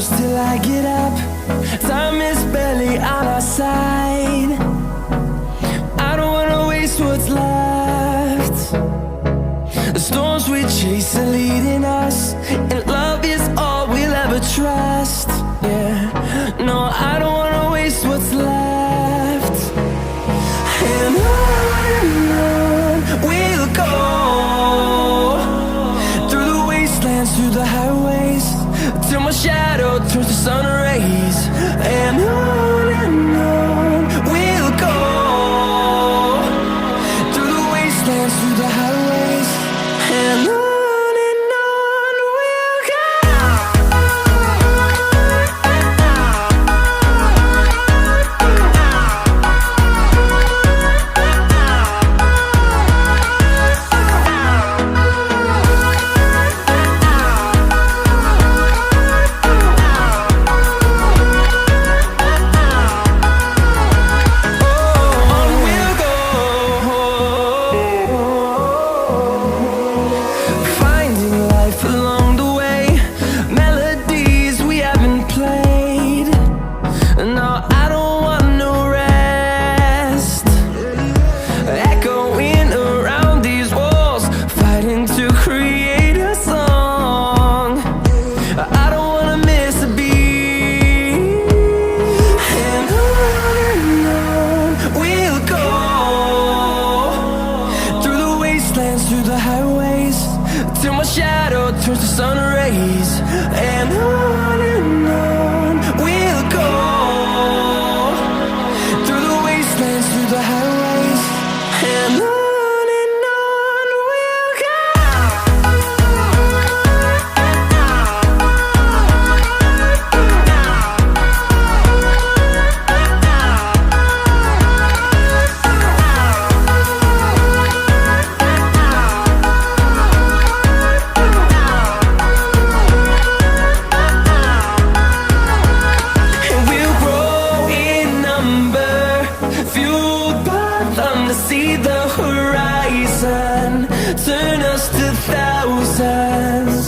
close till I get up. Time is barely on our side. I don't wanna waste what's left. The storms we chase are leading us, and love is all we'll ever trust. Yeah, no, I don't wanna waste what's left. And on we'll go, through the wastelands, through the highways, till my shadow turns to sun rays. And on we'll go, through the wastelands, through the highways, and on we'll go. Through the highways, till my shadow turns to sun rays. And on we'll go, through the wastelands, through the highways, and on we'll go. See the horizon, turn us to thousands,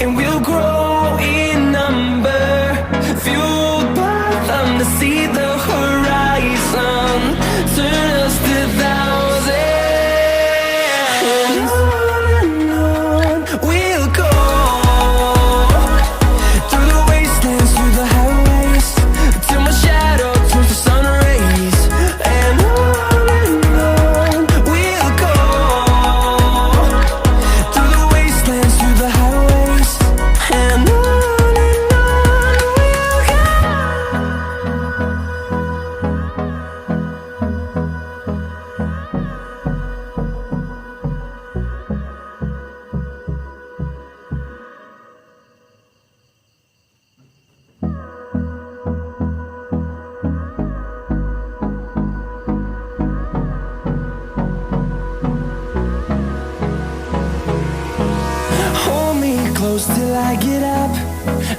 and we'll grow in number, fueled by them to see the horizon, turn us to thousands. And on we'll go, through the wastelands, through the highways, till my shadow turns to sun rays. And close till I get up.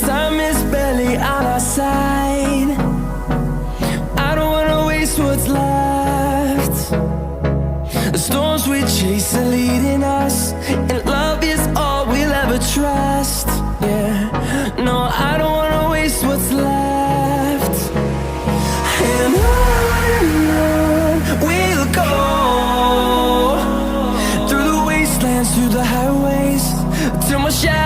Time is barely on our side. I don't wanna waste what's left. The storms we chase are leading us, and love is all we'll ever trust. Yeah, no, I don't wanna waste what's left. And on we'll go, through the wastelands, through the highways, till my shadow